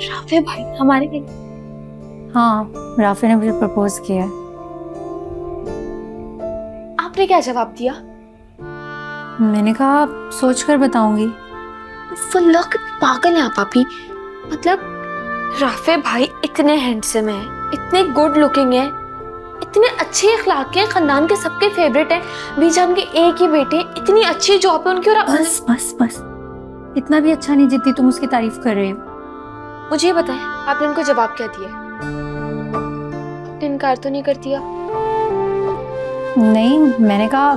Rafe भाई हमारे लिए? हाँ, राफे ने मुझे प्रपोज किया। आपने क्या जवाब दिया? मैंने कहा सोच कर बताऊंगी। फुल्ला पागल है आप पापी। मतलब राफे भाई इतने हैंडसम है, इतने गुड लुकिंग है, इतने अच्छे अखलाक के, खानदान के सबके फेवरेट है, बीजान के एक ही बेटे, इतनी अच्छी जॉब है उनकी। और बस बस बस, इतना भी अच्छा नहीं जितनी तुम उसकी तारीफ कर रहे हो। मुझे ये बताएं, आपने उनको जवाब क्या दिया? आपने इनकार तो नहीं कर दिया? नहीं, मैंने कहा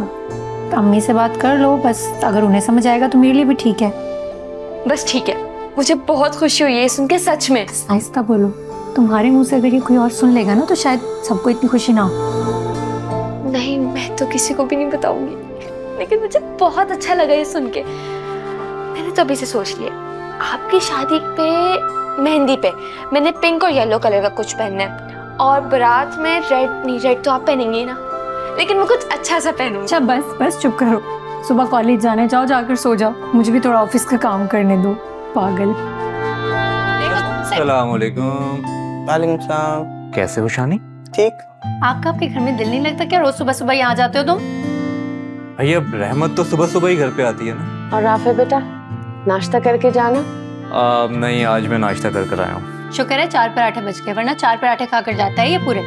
अम्मी से बात कर लो, बस अगर उन्हें समझ आएगा तो मेरे लिए भी ठीक है। बस ठीक है, मुझे बहुत खुशी हुई है सुन के, सच में। आहिस्ता बोलो, तुम्हारे मुंह से अगर ये कोई और सुन लेगा ना तो शायद सबको इतनी खुशी ना हो। नहीं, मैं तो किसी को भी नहीं बताऊंगी, लेकिन मुझे बहुत अच्छा लगा ये सुन के। मैंने तो अभी से सोच लिया, आपकी शादी पे, मेहंदी पे मैंने पिंक और येलो कलर का कुछ पहनना है, और बारात में रेड नहीं, रेड तो आप पहनेंगे ही ना, लेकिन मैं कुछ अच्छा सा पहनूंगी। अच्छा बस बस चुप करो, सुबह कॉलेज जाने जाओ, जाकर सो जाओ, मुझे भी थोड़ा ऑफिस का काम करने दो। पागल। अस्सलाम वालेकुम। वालेकुम सलाम। कैसे हो शानी? ठीक। आपका आपके घर में दिल नहीं लगता क्या? रोज सुबह सुबह यहाँ जाते हो तुम? भैया रहमत तो सुबह सुबह ही घर पे आती है ना। और राफे बेटा, नाश्ता करके जाना। नहीं, आज मैं नाश्ता कर कर आया हूँ। शुक्र है 4 पराठे बच गए, वरना 4 पराठे खाकर जाता है ये पूरे।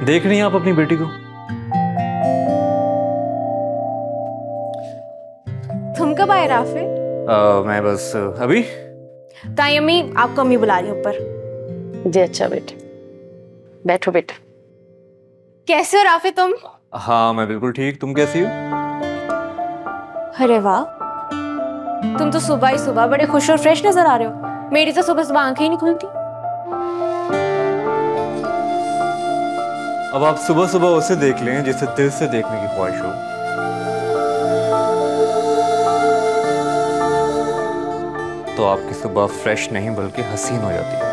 देख रही हैं आप अपनी बेटी को? तुम कब आए राफे? मैं बस अभी। ताई अम्मी, आपको अम्मी बुला रही है ऊपर। जी अच्छा बेटा, बैठो बेटा। कैसे हो राफे तुम? हाँ मैं बिल्कुल ठीक, तुम कैसी हो? अरे वाह, तुम तो सुबह ही सुबह बड़े खुश और फ्रेश नजर आ रहे हो। मेरी तो सुबह सुबह आंखें ही नहीं खुलती। अब आप सुबह सुबह उसे देख लें जिसे दिल से देखने की ख्वाहिश हो। तो आपकी सुबह फ्रेश नहीं बल्कि हसीन हो जाती है।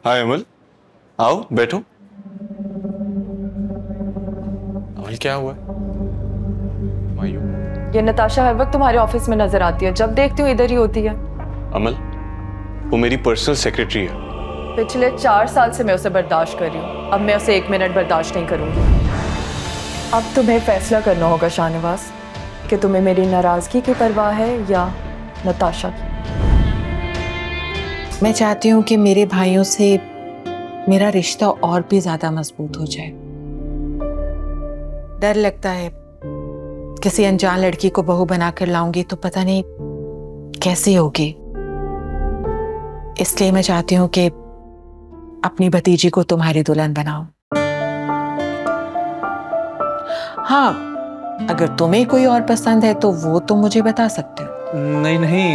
हाय अमल, आओ बैठो। अमल क्या हुआ? मायू। ये नताशा हर वक्त तुम्हारे ऑफिस में नजर आती है, जब देखती हूँ इधर ही होती है। अमल, वो मेरी पर्सनल सेक्रेटरी है। पिछले 4 साल से मैं उसे बर्दाश्त कर रही हूँ, अब मैं उसे 1 मिनट बर्दाश्त नहीं करूंगी। अब तुम्हें फैसला करना होगा शाहनवाज, कि तुम्हें मेरी नाराजगी की परवाह है या नताशा की। मैं चाहती हूँ कि मेरे भाइयों से मेरा रिश्ता और भी ज्यादा मजबूत हो जाए। डर लगता है किसी अनजान लड़की को बहू बनाकर लाऊंगी तो पता नहीं कैसी होगी, इसलिए मैं चाहती हूँ कि अपनी भतीजी को तुम्हारी दुल्हन बनाऊं। हाँ, अगर तुम्हें कोई और पसंद है तो वो तुम मुझे बता सकते हो। नहीं नहीं,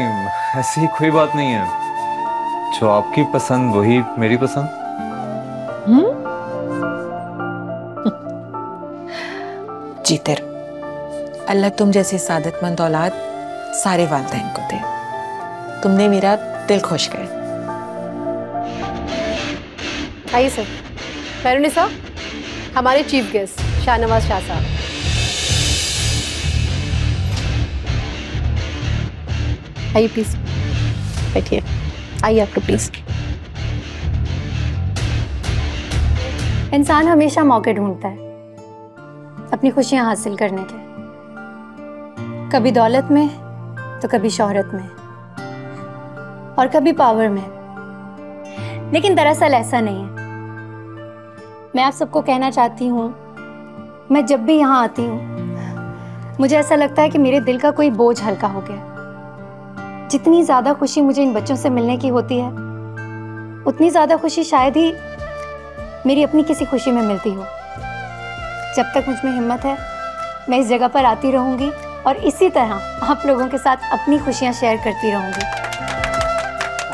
ऐसी कोई बात नहीं है। जो आपकी पसंद वही मेरी पसंद। जीते रहो, अल्लाह तुम जैसी सादतमंद औलाद सारे वालिदैन को दे। तुमने मेरा दिल खुश कर। आइए सर। मैरुनिसा, हमारे चीफ गेस्ट शाहनवाज शाह साहब। आइए प्लीज बैठिए। आइए आपको प्लीज। इंसान हमेशा मौके ढूंढता है अपनी खुशियां हासिल करने के, कभी दौलत में तो कभी शोहरत में और कभी पावर में, लेकिन दरअसल ऐसा नहीं है। मैं आप सबको कहना चाहती हूँ, मैं जब भी यहाँ आती हूँ मुझे ऐसा लगता है कि मेरे दिल का कोई बोझ हल्का हो गया। जितनी ज़्यादा खुशी मुझे इन बच्चों से मिलने की होती है, उतनी ज़्यादा खुशी शायद ही मेरी अपनी किसी खुशी में मिलती हो। जब तक मुझ में हिम्मत है मैं इस जगह पर आती रहूँगी और इसी तरह आप लोगों के साथ अपनी खुशियाँ शेयर करती रहूँगी।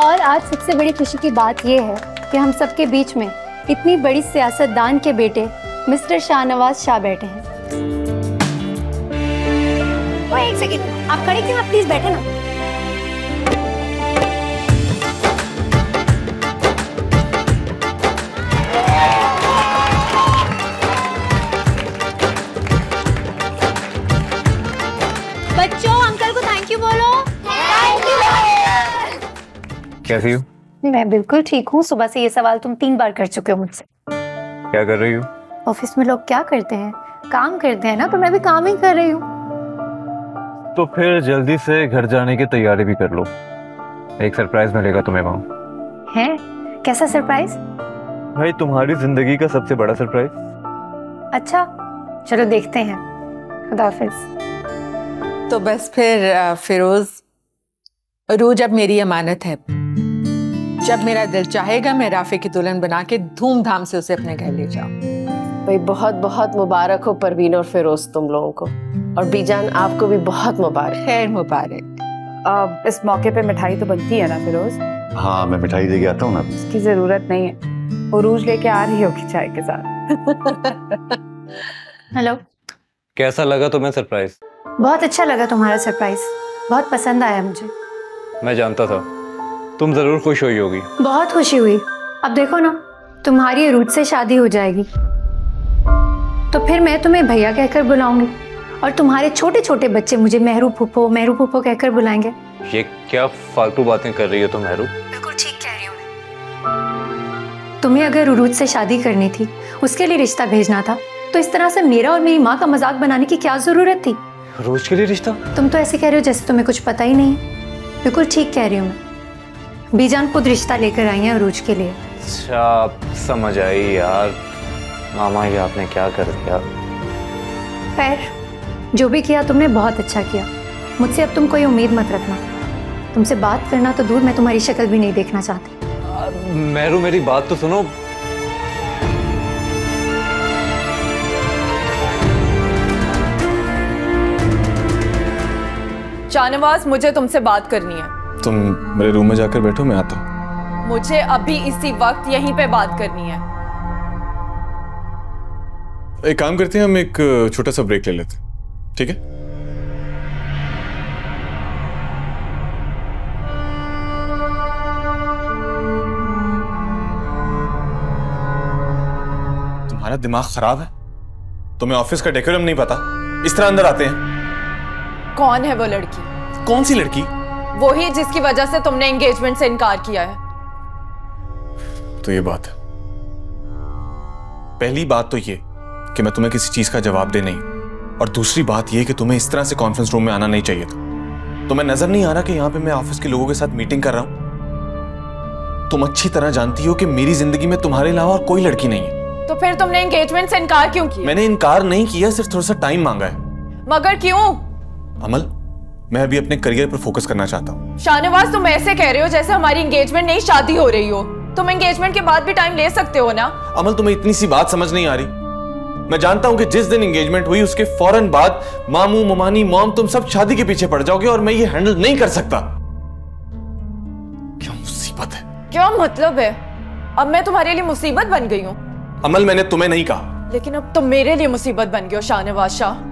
और आज सबसे बड़ी खुशी की बात यह है कि हम सबके बीच में इतनी बड़ी सियासतदान के बेटे मिस्टर शाहनवाज शाह बैठे हैं। ओए एक सेकंड, आप खड़े क्यों? आप प्लीज बैठे ना। बच्चों अंकल को थैंक यू बोलो। Thank you. कैसी हो? मैं बिल्कुल ठीक हूँ। सुबह से ये सवाल तुम 3 बार कर चुके हो मुझसे। क्या कर रही हो? ऑफिस में लोग क्या करते हैं? काम करते हैं ना, तो मैं भी काम ही कर रही हूँ। तो फिर जल्दी से घर जाने की तैयारी भी कर लो, एक सरप्राइज मिलेगा तुम्हें वहाँ। है? कैसा सरप्राइज? भाई तुम्हारी जिंदगी का सबसे बड़ा सरप्राइज। अच्छा चलो देखते हैं। खुदा हाफिज। तो बस फिर फिरोज, रूज अब मेरी अमानत है। जब मेरा दिल चाहेगा मैं राफे की दुल्हन बना के धूमधाम से उसे अपने घर ले जाऊं। भाई बहुत बहुत मुबारक हो परवीन और फिरोज तुम लोगों को, और बीजान आपको भी बहुत मुबारक। खैर मुबारक। इस मौके पे मिठाई तो बनती है ना फिरोज? हाँ मैं मिठाई लेके आता हूँ ना। उसकी जरूरत नहीं है, उरूज लेके आ रही होगी चाय के साथ। हेलो। कैसा लगा तुम्हें सरप्राइज? बहुत अच्छा लगा तुम्हारा सरप्राइज, बहुत पसंद आया मुझे। मैं जानता था तुम जरूर खुश हुई होगी। बहुत खुशी हुई। अब देखो ना, तुम्हारी रूज से शादी हो जाएगी तो फिर मैं तुम्हें भैया कहकर बुलाऊंगी और तुम्हारे छोटे छोटे बच्चे मुझे मेहरू फूफो कहकर बुलाएंगे। ये क्या फालतू बातें कर रही हो तुम मेहरू? बिल्कुल ठीक कह रही हूँ मैं। तुम्हें अगर उरूज से शादी करनी थी, उसके लिए रिश्ता भेजना था, तो इस तरह से मेरा और मेरी माँ का मजाक बनाने की क्या जरूरत थी? रोज के लिए रिश्ता? तुम तो ऐसे कह रहे हो जैसे तुम्हें कुछ पता ही नहीं है। बिल्कुल ठीक कह रही हूँ मैं। बीजान खुद रिश्ता लेकर आई है उरूज के लिए। अच्छा समझ आई यार। मामा ये आपने क्या कर दिया? खैर जो भी किया तुमने बहुत अच्छा किया। मुझसे अब तुम कोई उम्मीद मत रखना। तुमसे बात करना तो दूर, मैं तुम्हारी शक्ल भी नहीं देखना चाहती। मेहरू मेरी बात तो सुनो। शाहनवाज मुझे तुमसे बात करनी है। तुम मेरे रूम में जाकर बैठो, मैं आता हूँ। मुझे अभी इसी वक्त यहीं पे बात करनी है। एक काम करते हैं, हम एक छोटा सा ब्रेक ले लेते हैं, ठीक है? तुम्हारा दिमाग खराब है? तुम्हें ऑफिस का डेकोरम नहीं पता? इस तरह अंदर आते हैं। कौन है वो लड़की? कौन सी लड़की? वो ही जिसकी वजह से तुमने एंगेजमेंट से इनकार किया है। तो ये बात है। पहली बात तो ये कि मैं तुम्हें किसी चीज का जवाब दे नहीं, और दूसरी बात ये कि तुम्हें इस तरह से कॉन्फ्रेंस रूम में आना नहीं चाहिए था। तुम्हें नजर नहीं आ रहा कि यहां पे मैं ऑफिस के लोगों के साथ मीटिंग कर रहा हूं? तुम अच्छी तरह जानती हो कि मेरी जिंदगी में तुम्हारे अलावा और कोई लड़की नहीं है। तो फिर तुमने एंगेजमेंट से इनकार क्यों किया? मैंने इनकार नहीं किया, सिर्फ थोड़ा सा टाइम मांगा है। मगर क्यों? अमल, मैं अभी अपने करियर पर फोकस करना चाहता हूँ। शाहनवाज तुम ऐसे कह रहे हो जैसे हमारी एंगेजमेंट नहीं शादी हो रही हो। तुम एंगेजमेंट के बाद भी टाइम ले सकते हो ना। अमल तुम्हें इतनी सी बात समझ नहीं आ रही? मैं जानता हूं कि जिस दिन एंगेजमेंट हुई उसके फौरन बाद मामू ममानी मॉम तुम सब शादी के पीछे पड़ जाओगे, और मैं ये हैंडल नहीं कर सकता। क्या मुसीबत है? क्या मतलब है? अब मैं तुम्हारे लिए मुसीबत बन गई हूँ? अमल मैंने तुम्हें नहीं कहा। लेकिन अब तुम मेरे लिए मुसीबत बन गए हो शाहनवाज शाह।